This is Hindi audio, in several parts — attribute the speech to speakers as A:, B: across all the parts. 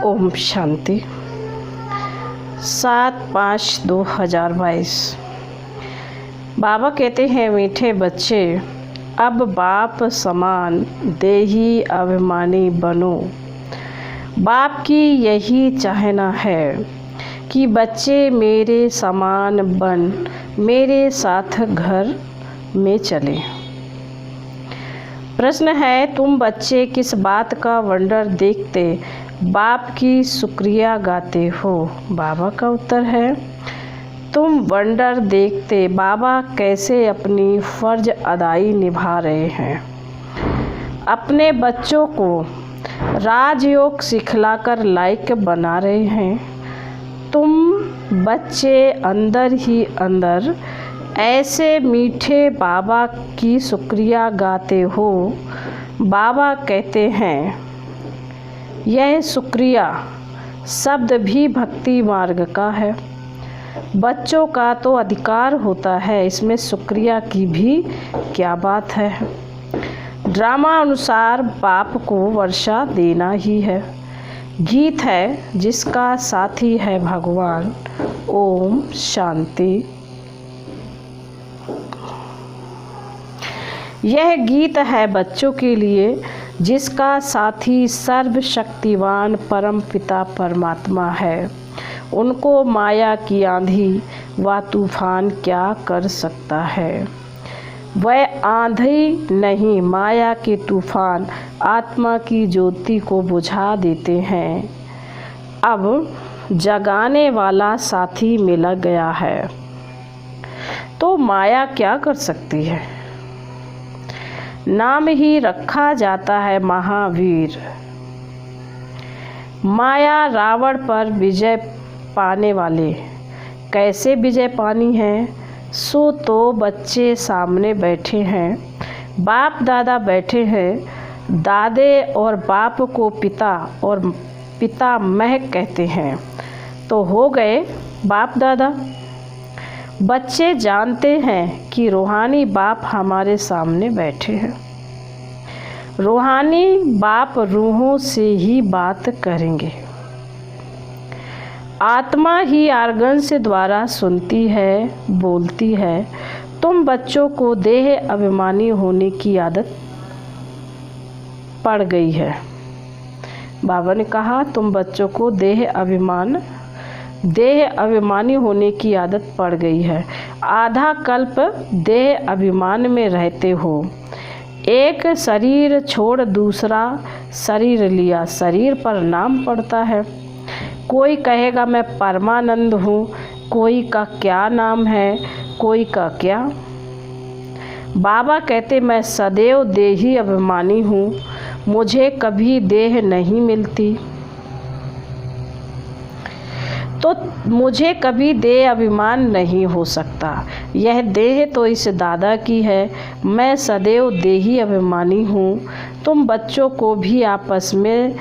A: ओम शांति। 7/5/2022। बाबा कहते हैं, मीठे बच्चे अब बाप समान देही अभिमानी बनो। बाप की यही चाहना है कि बच्चे मेरे समान बन मेरे साथ घर में चले। प्रश्न है, तुम बच्चे किस बात का वंडर देखते बाप की शुक्रिया गाते हो? बाबा का उत्तर है, तुम वंडर देखते बाबा कैसे अपनी फ़र्ज अदाई निभा रहे हैं। अपने बच्चों को राजयोग सिखलाकर लायक बना रहे हैं। तुम बच्चे अंदर ही अंदर ऐसे मीठे बाबा की शुक्रिया गाते हो। बाबा कहते हैं, यह शुक्रिया शब्द भी भक्ति मार्ग का है। बच्चों का तो अधिकार होता है, इसमें शुक्रिया की भी क्या बात है। ड्रामा अनुसार बाप को वर्षा देना ही है। गीत है जिसका साथी है भगवान। ओम शांति। यह गीत है बच्चों के लिए जिसका साथी सर्वशक्तिवान परम पिता परमात्मा है। उनको माया की आंधी व तूफान क्या कर सकता है? वह आंधी नहीं, माया के तूफान आत्मा की ज्योति को बुझा देते हैं। अब जगाने वाला साथी मिल गया है तो माया क्या कर सकती है? नाम ही रखा जाता है महावीर। माया रावण पर विजय पाने वाले। कैसे विजय पानी है? सो तो बच्चे सामने बैठे हैं, बाप दादा बैठे हैं। दादे और बाप को पिता और पिता मह कहते हैं, तो हो गए बाप दादा। बच्चे जानते हैं कि रूहानी बाप हमारे सामने बैठे हैं। रूहानी बाप रूहों से ही बात करेंगे। आत्मा ही आर्गन्स द्वारा सुनती है, बोलती है। तुम बच्चों को देह अभिमानी होने की आदत पड़ गई है। बाबा ने कहा, तुम बच्चों को देह अभिमानी होने की आदत पड़ गई है। आधा कल्प देह अभिमान में रहते हो। एक शरीर छोड़ दूसरा शरीर लिया, शरीर पर नाम पड़ता है। कोई कहेगा मैं परमानंद हूँ, कोई का क्या नाम है, कोई का क्या। बाबा कहते, मैं सदैव देही अभिमानी हूँ, मुझे कभी देह नहीं मिलती, तो मुझे कभी देह अभिमान नहीं हो सकता। यह देह तो इस दादा की है, मैं सदैव देही अभिमानी हूँ। तुम बच्चों को भी आपस में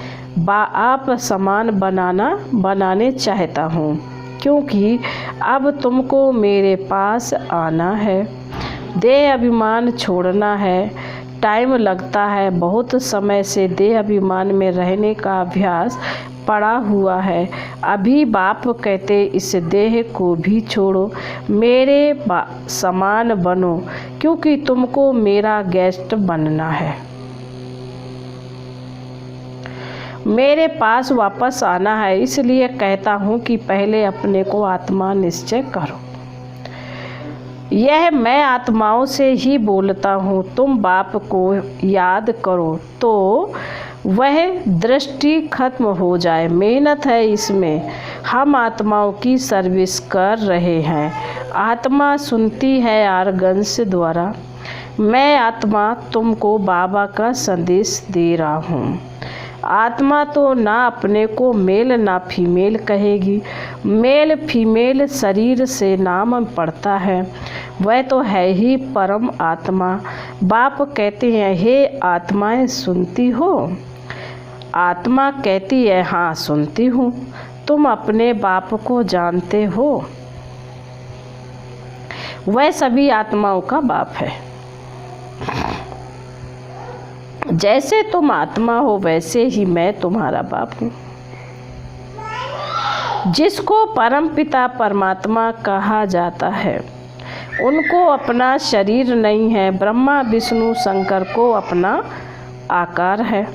A: आप समान बनाने चाहता हूँ, क्योंकि अब तुमको मेरे पास आना है। देह अभिमान छोड़ना है। टाइम लगता है, बहुत समय से देह अभिमान में रहने का अभ्यास पड़ा हुआ है। अभी बाप कहते, इस देह को भी छोड़ो, मेरे समान बनो, क्योंकि तुमको मेरा गेस्ट बनना है। मेरे पास वापस आना है, इसलिए कहता हूँ कि पहले अपने को आत्मा निश्चय करो। यह मैं आत्माओं से ही बोलता हूँ। तुम बाप को याद करो तो वह दृष्टि खत्म हो जाए। मेहनत है इसमें। हम आत्माओं की सर्विस कर रहे हैं। आत्मा सुनती है आर्गन्स द्वारा। मैं आत्मा तुमको बाबा का संदेश दे रहा हूँ। आत्मा तो ना अपने को मेल ना फीमेल कहेगी। मेल फीमेल शरीर से नाम पड़ता है, वह तो है ही परम आत्मा। बाप कहते हैं, हे आत्माएं सुनती हो? आत्मा कहती है, हाँ सुनती हूँ। तुम अपने बाप को जानते हो? वह सभी आत्माओं का बाप है। जैसे तुम आत्मा हो वैसे ही मैं तुम्हारा बाप हूँ। जिसको परमपिता परमात्मा कहा जाता है, उनको अपना शरीर नहीं है। ब्रह्मा विष्णु शंकर को अपना आकार है।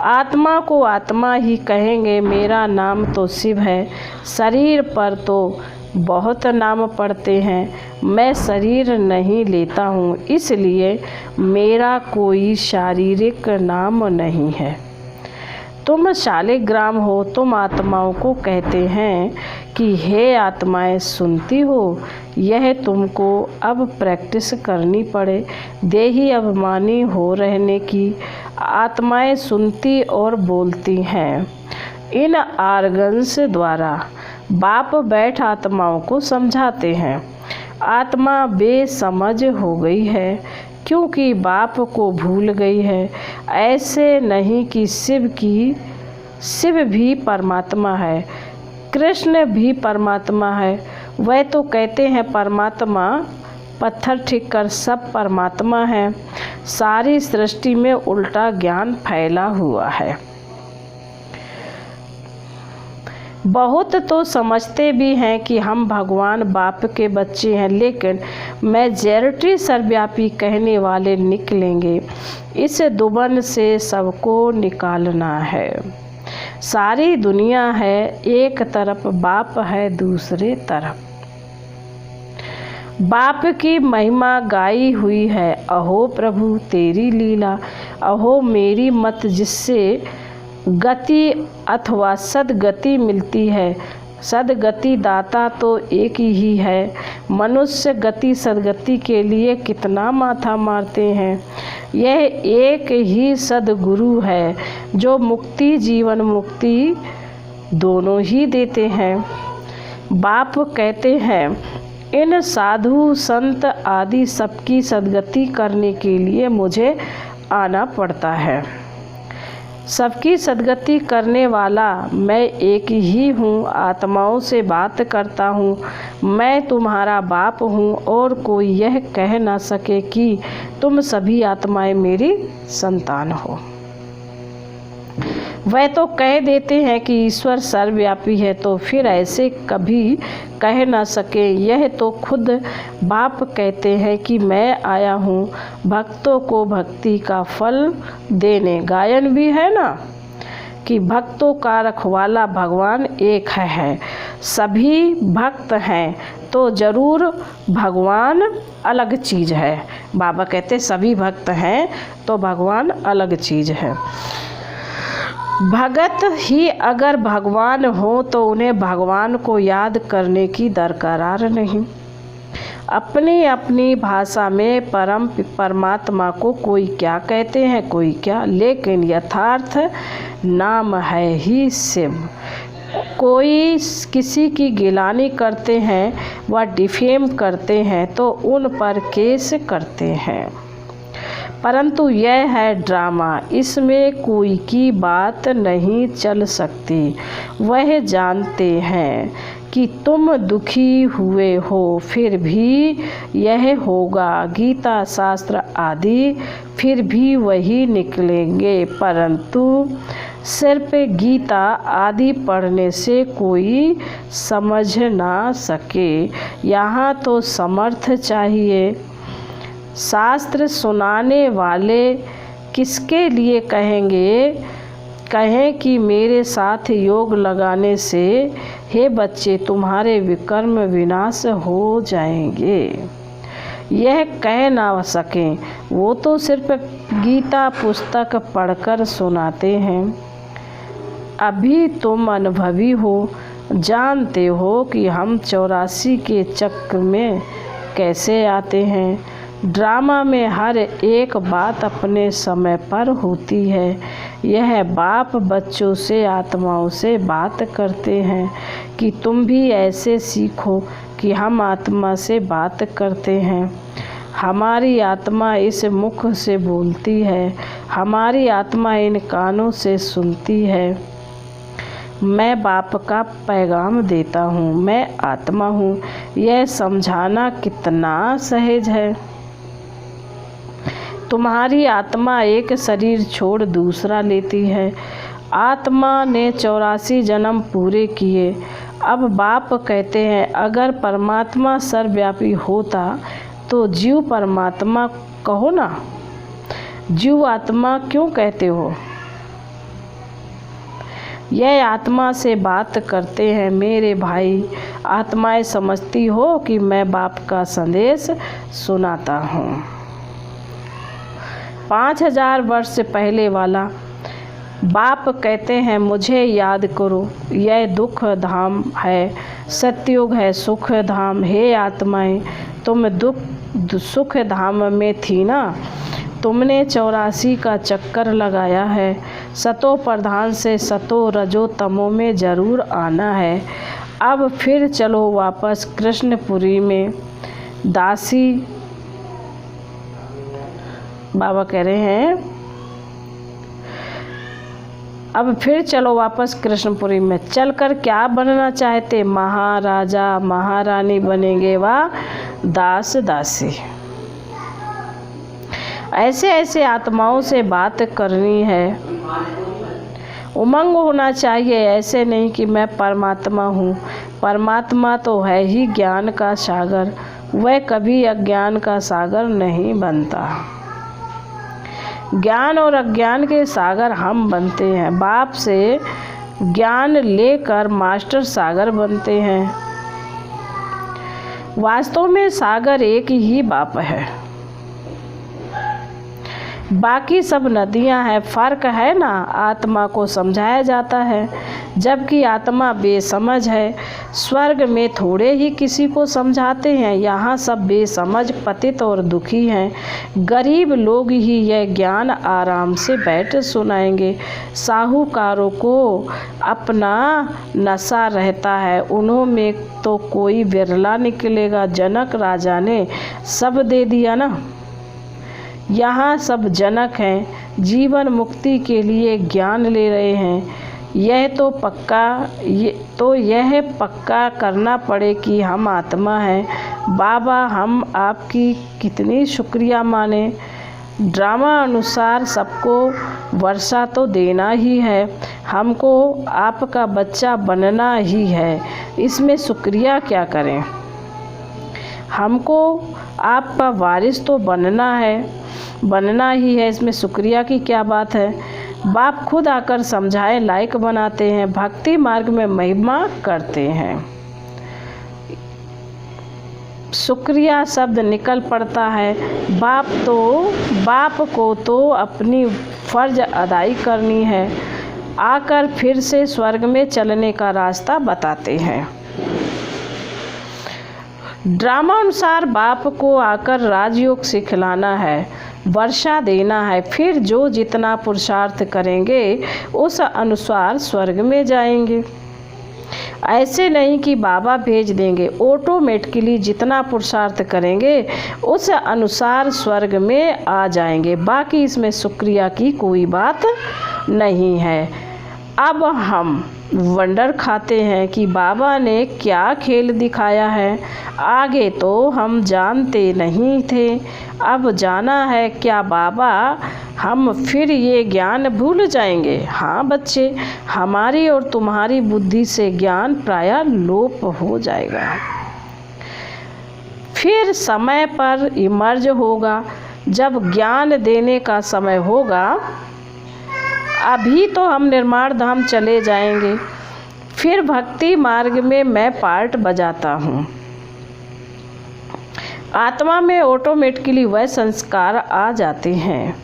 A: आत्मा को आत्मा ही कहेंगे। मेरा नाम तो शिव है। शरीर पर तो बहुत नाम पड़ते हैं। मैं शरीर नहीं लेता हूँ, इसलिए मेरा कोई शारीरिक नाम नहीं है। तुम शालिग्राम हो। तुम आत्माओं को कहते हैं कि हे आत्माएं, सुनती हो। यह तुमको अब प्रैक्टिस करनी पड़े। देही अभिमानी हो रहने की। आत्माएं सुनती और बोलती हैं। इन आर्गन्स द्वारा बाप बैठ आत्माओं को समझाते हैं। आत्मा बेसमझ हो गई है, क्योंकि बाप को भूल गई है। ऐसे नहीं कि शिव भी परमात्मा है, कृष्ण भी परमात्मा है। वह तो कहते हैं परमात्मा, पत्थर ठीक कर सब परमात्मा है। सारी सृष्टि में उल्टा ज्ञान फैला हुआ है। बहुत तो समझते भी हैं कि हम भगवान बाप के बच्चे हैं, लेकिन मेजॉरिटी सर्वव्यापी कहने वाले निकलेंगे। इस दुबन से सबको निकालना है। सारी दुनिया है, एक तरफ बाप है, दूसरे तरफ बाप की महिमा गाई हुई है। अहो प्रभु तेरी लीला, अहो मेरी मत, जिससे गति अथवा सदगति मिलती है। सदगति दाता तो एक ही है। मनुष्य गति सदगति के लिए कितना माथा मारते हैं। यह एक ही सदगुरु है जो मुक्ति जीवन मुक्ति दोनों ही देते हैं। बाप कहते हैं इन साधु संत आदि सबकी सदगति करने के लिए मुझे आना पड़ता है। सबकी सदगति करने वाला मैं एक ही हूँ। आत्माओं से बात करता हूँ। मैं तुम्हारा बाप हूँ और कोई यह कह ना सके कि तुम सभी आत्माएं मेरी संतान हो। वह तो कह देते हैं कि ईश्वर सर्वव्यापी है, तो फिर ऐसे कभी कह ना सके। यह तो खुद बाप कहते हैं कि मैं आया हूँ भक्तों को भक्ति का फल देने। गायन भी है ना कि भक्तों का रखवाला भगवान एक है। सभी भक्त हैं तो ज़रूर भगवान अलग चीज़ है। बाबा कहते सभी भक्त हैं तो भगवान अलग चीज़ है। भगत ही अगर भगवान हो तो उन्हें भगवान को याद करने की दरकार नहीं। अपनी अपनी भाषा में परमात्मा को कोई क्या कहते हैं, कोई क्या, लेकिन यथार्थ नाम है ही शिव। कोई किसी की गिलानी करते हैं व डिफेम करते हैं तो उन पर केस करते हैं, परंतु यह है ड्रामा। इसमें कोई की बात नहीं चल सकती। वह जानते हैं कि तुम दुखी हुए हो, फिर भी यह होगा। गीता शास्त्र आदि फिर भी वही निकलेंगे, परंतु सिर्फ गीता आदि पढ़ने से कोई समझ ना सके। यहाँ तो समर्थ चाहिए। शास्त्र सुनाने वाले किसके लिए कहें कि मेरे साथ योग लगाने से हे बच्चे तुम्हारे विकर्म विनाश हो जाएंगे, यह कह ना सकें। वो तो सिर्फ गीता पुस्तक पढ़कर सुनाते हैं। अभी तुम अनुभवी हो, जानते हो कि हम 84 के चक्र में कैसे आते हैं। ड्रामा में हर एक बात अपने समय पर होती है। यह बाप बच्चों से आत्माओं से बात करते हैं कि तुम भी ऐसे सीखो कि हम आत्मा से बात करते हैं। हमारी आत्मा इस मुख से बोलती है, हमारी आत्मा इन कानों से सुनती है। मैं बाप का पैगाम देता हूँ, मैं आत्मा हूँ। यह समझाना कितना सहज है। तुम्हारी आत्मा एक शरीर छोड़ दूसरा लेती है। आत्मा ने 84 जन्म पूरे किए। अब बाप कहते हैं, अगर परमात्मा सर्वव्यापी होता तो जीव परमात्मा कहो ना, जीव आत्मा क्यों कहते हो? यह आत्मा से बात करते हैं मेरे भाई। आत्माएं समझती हो कि मैं बाप का संदेश सुनाता हूँ। 5000 वर्ष पहले वाला बाप कहते हैं, मुझे याद करो, यह दुख धाम है, सतयुग है सुख धाम। हे आत्माएं, तुम सुख धाम में थी ना, तुमने 84 का चक्कर लगाया है। सतो प्रधान से सतो रजो तमो में ज़रूर आना है। अब फिर चलो वापस कृष्णपुरी में। दासी बाबा कह रहे हैं, अब फिर चलो वापस कृष्णपुरी में। चलकर क्या बनना चाहते? महाराजा महारानी बनेंगे वा दास दासी। ऐसे ऐसे आत्माओं से बात करनी है। उमंग होना चाहिए, ऐसे नहीं कि मैं परमात्मा हूँ। परमात्मा तो है ही ज्ञान का सागर, वह कभी अज्ञान का सागर नहीं बनता। ज्ञान और अज्ञान के सागर हम बनते हैं। बाप से ज्ञान लेकर मास्टर सागर बनते हैं। वास्तव में सागर एक ही बाप है, बाकी सब नदियां हैं। फर्क है ना, आत्मा को समझाया जाता है, जबकि आत्मा बेसमझ है। स्वर्ग में थोड़े ही किसी को समझाते हैं, यहाँ सब बेसमझ पतित और दुखी हैं। गरीब लोग ही यह ज्ञान आराम से बैठ सुनाएंगे। साहूकारों को अपना नशा रहता है, उन्हों में तो कोई विरला निकलेगा। जनक राजा ने सब दे दिया ना, यहाँ सब जनक हैं, जीवन मुक्ति के लिए ज्ञान ले रहे हैं। यह पक्का करना पड़े कि हम आत्मा हैं। बाबा, हम आपकी कितनी शुक्रिया माने। ड्रामा अनुसार सबको वर्षा तो देना ही है, हमको आपका बच्चा बनना ही है, इसमें शुक्रिया क्या करें। हमको आपका वारिस तो बनना ही है, इसमें शुक्रिया की क्या बात है। बाप खुद आकर समझाए लायक बनाते हैं, भक्ति मार्ग में महिमा करते हैं। शुक्रिया शब्द निकल पड़ता है। बाप को तो अपनी फर्ज अदाई करनी है। आकर फिर से स्वर्ग में चलने का रास्ता बताते हैं। ड्रामा अनुसार बाप को आकर राजयोग सिखलाना है, वर्षा देना है, फिर जो जितना पुरुषार्थ करेंगे उस अनुसार स्वर्ग में जाएंगे। ऐसे नहीं कि बाबा भेज देंगे, ऑटोमेटिकली जितना पुरुषार्थ करेंगे उस अनुसार स्वर्ग में आ जाएंगे। बाकी इसमें शुक्रिया की कोई बात नहीं है। अब हम वंडर खाते हैं कि बाबा ने क्या खेल दिखाया है। आगे तो हम जानते नहीं थे, अब जाना है क्या बाबा हम फिर ये ज्ञान भूल जाएंगे? हाँ बच्चे, हमारी और तुम्हारी बुद्धि से ज्ञान प्रायः लोप हो जाएगा। फिर समय पर इमर्ज होगा, जब ज्ञान देने का समय होगा। अभी तो हम निर्माण धाम चले जाएंगे, फिर भक्ति मार्ग में मैं पार्ट बजाता हूँ। आत्मा में ऑटोमेटिकली वह संस्कार आ जाते हैं।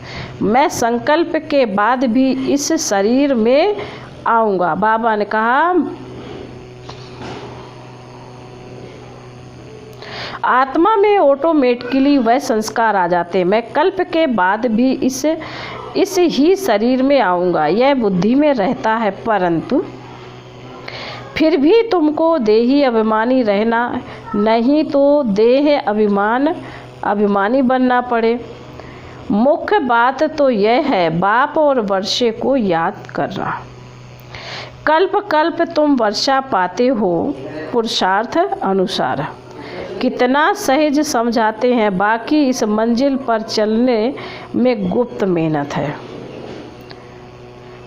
A: मैं संकल्प के बाद भी इस शरीर में आऊँगा। बाबा ने कहा, आत्मा में ऑटोमेटिकली वह संस्कार आ जाते हैं। मैं कल्प के बाद भी इस ही शरीर में आऊँगा, यह बुद्धि में रहता है। परंतु फिर भी तुमको देही अभिमानी रहना, नहीं तो देह अभिमानी बनना पड़े। मुख्य बात तो यह है बाप और वर्षे को याद करना। कल्प कल्प तुम वर्षा पाते हो पुरुषार्थ अनुसार। कितना सहज समझाते हैं, बाकी इस मंजिल पर चलने में गुप्त मेहनत है।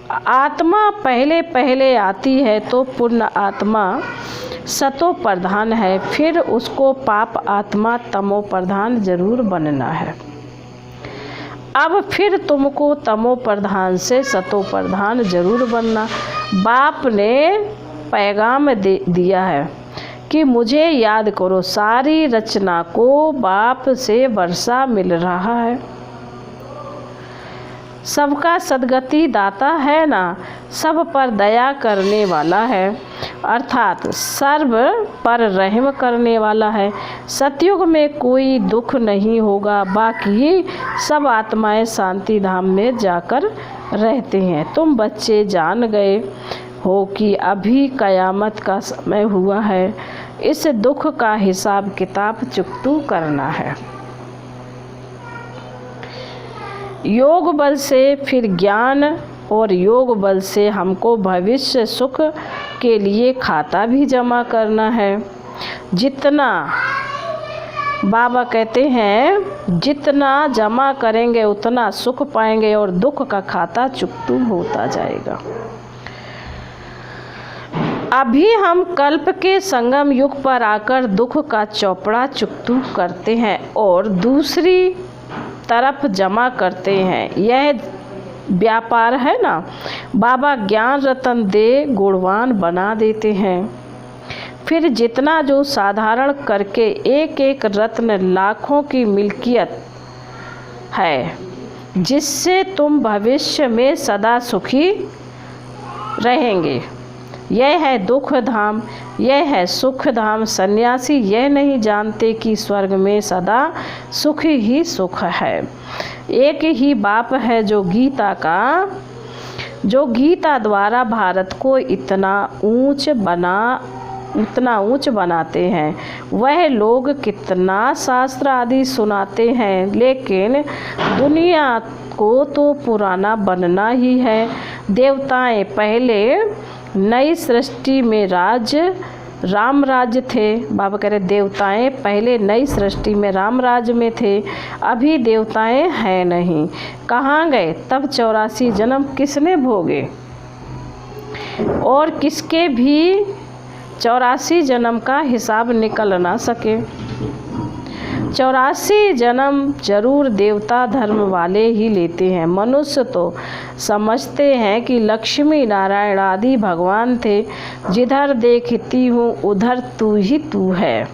A: आत्मा पहले पहले आती है तो पुण्य आत्मा सतो प्रधान है, फिर उसको पाप आत्मा तमो प्रधान जरूर बनना है। अब फिर तुमको तमो प्रधान से सतो प्रधान जरूर बनना। बाप ने पैगाम दिया है कि मुझे याद करो, सारी रचना को बाप से वर्षा मिल रहा है। सबका सद्गति दाता है ना, सब पर दया करने वाला है, अर्थात सर्व पर रहम करने वाला है। सतयुग में कोई दुख नहीं होगा, बाकी सब आत्माएं शांति धाम में जाकर रहते हैं। तुम बच्चे जान गए हो कि अभी कयामत का समय हुआ है, इस दुख का हिसाब किताब चुकतू करना है। योग बल से फिर ज्ञान और योग बल से हमको भविष्य सुख के लिए खाता भी जमा करना है। जितना बाबा कहते हैं जितना जमा करेंगे उतना सुख पाएंगे और दुख का खाता चुकतू होता जाएगा। अभी हम कल्प के संगम युग पर आकर दुख का चौपड़ा चुकतू करते हैं और दूसरी तरफ जमा करते हैं। यह व्यापार है ना। बाबा ज्ञान रतन दे गुणवान बना देते हैं। फिर जितना जो साधारण करके एक एक रत्न लाखों की मिल्कियत है, जिससे तुम भविष्य में सदा सुखी रहेंगे। यह है दुख धाम, यह है सुख धाम। सन्यासी यह नहीं जानते कि स्वर्ग में सदा सुख ही सुख है। एक ही बाप है जो गीता द्वारा भारत को इतना ऊंच बनाते हैं। वह लोग कितना शास्त्र आदि सुनाते हैं, लेकिन दुनिया को तो पुराना बनना ही है। देवताएं पहले नई सृष्टि में राम राज्य थे। बाबा कह रहे देवताएं पहले नई सृष्टि में राम राज्य में थे, अभी देवताएं हैं नहीं। कहाँ गए? तब 84 जन्म किसने भोगे और किसके भी 84 जन्म का हिसाब निकल ना सके। 84 जन्म जरूर देवता धर्म वाले ही लेते हैं। मनुष्य तो समझते हैं कि लक्ष्मी नारायण आदि भगवान थे। जिधर देखती हूँ उधर तू ही तू है।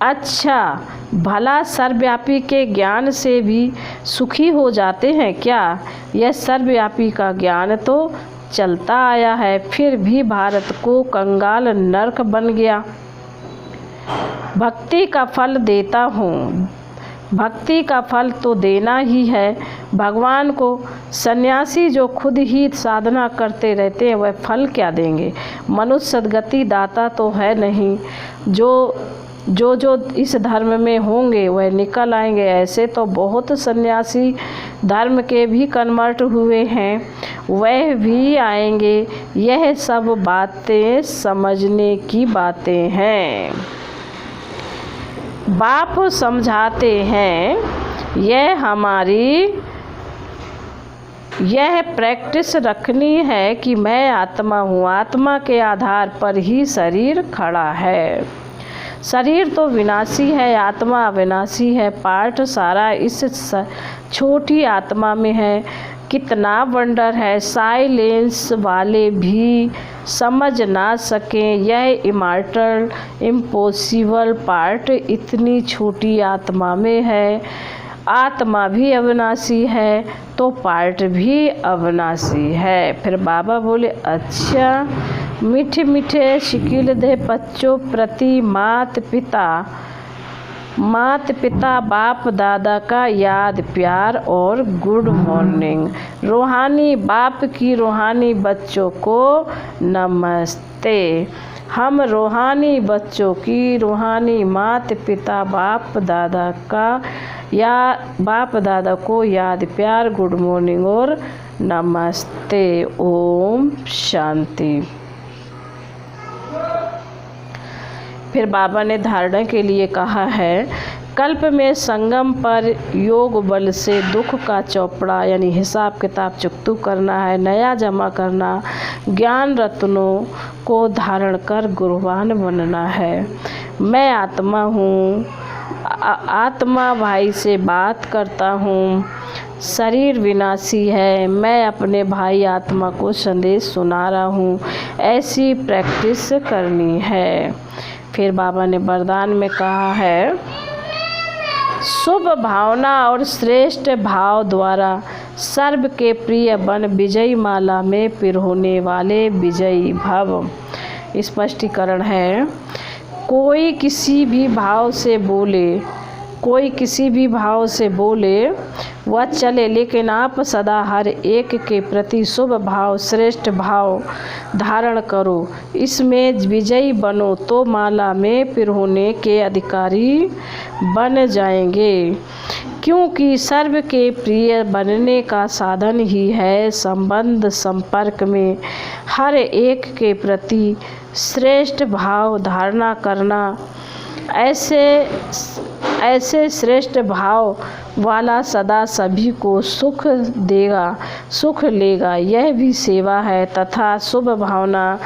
A: अच्छा, भला सर्वव्यापी के ज्ञान से भी सुखी हो जाते हैं क्या? यह सर्वव्यापी का ज्ञान तो चलता आया है, फिर भी भारत को कंगाल नरक बन गया। भक्ति का फल देता हूँ, भक्ति का फल तो देना ही है भगवान को। सन्यासी जो खुद ही साधना करते रहते हैं वह फल क्या देंगे? मनुष्य सद्गति दाता तो है नहीं। जो इस धर्म में होंगे वह निकल आएंगे। ऐसे तो बहुत सन्यासी धर्म के भी कन्वर्ट हुए हैं, वह भी आएंगे। यह सब बातें समझने की बातें हैं। बाप समझाते हैं यह प्रैक्टिस रखनी है कि मैं आत्मा हूँ। आत्मा के आधार पर ही शरीर खड़ा है। शरीर तो विनाशी है, आत्मा अविनाशी है। पार्ट सारा इस छोटी आत्मा में है। कितना वंडर है, साइलेंस वाले भी समझ ना सकें। यह इमॉर्टल इम्पॉसिबल पार्ट इतनी छोटी आत्मा में है। आत्मा भी अविनाशी है तो पार्ट भी अविनाशी है। फिर बाबा बोले, अच्छा मीठे मीठे शिकिल दे बच्चों प्रति मात पिता बाप दादा का याद प्यार और गुड मॉर्निंग। रूहानी बाप की रूहानी बच्चों को नमस्ते। हम रूहानी बच्चों की रूहानी मात पिता बाप दादा को याद प्यार गुड मॉर्निंग और नमस्ते। ओम शांति। फिर बाबा ने धारणा के लिए कहा है कल्प में संगम पर योग बल से दुख का चौपड़ा यानी हिसाब किताब चुकतू करना है, नया जमा करना, ज्ञान रत्नों को धारण कर गुरुवान बनना है। मैं आत्मा हूँ, आत्मा भाई से बात करता हूँ, शरीर विनाशी है, मैं अपने भाई आत्मा को संदेश सुना रहा हूँ, ऐसी प्रैक्टिस करनी है। फिर बाबा ने वरदान में कहा है, शुभ भावना और श्रेष्ठ भाव द्वारा सर्व के प्रिय बन विजयी माला में पिरोने वाले विजयी भव। स्पष्टीकरण है, कोई किसी भी भाव से बोले वह चले, लेकिन आप सदा हर एक के प्रति शुभ भाव श्रेष्ठ भाव धारण करो, इसमें विजयी बनो तो माला में पिरोने के अधिकारी बन जाएंगे। क्योंकि सर्व के प्रिय बनने का साधन ही है संबंध संपर्क में हर एक के प्रति श्रेष्ठ भाव धारणा करना। ऐसे श्रेष्ठ भाव वाला सदा सभी को सुख लेगा, यह भी सेवा है तथा शुभ भावना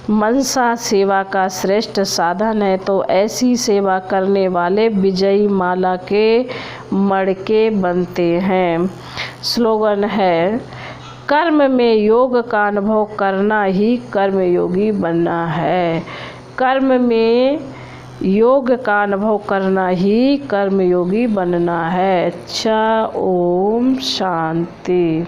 A: मनसा सेवा का श्रेष्ठ साधन है। तो ऐसी सेवा करने वाले विजयी माला के मड़के बनते हैं। स्लोगन है, कर्म में योग का अनुभव करना ही कर्मयोगी बनना है। कर्म में योग का अनुभव करना ही कर्मयोगी बनना है। अच्छा, ओम शांति।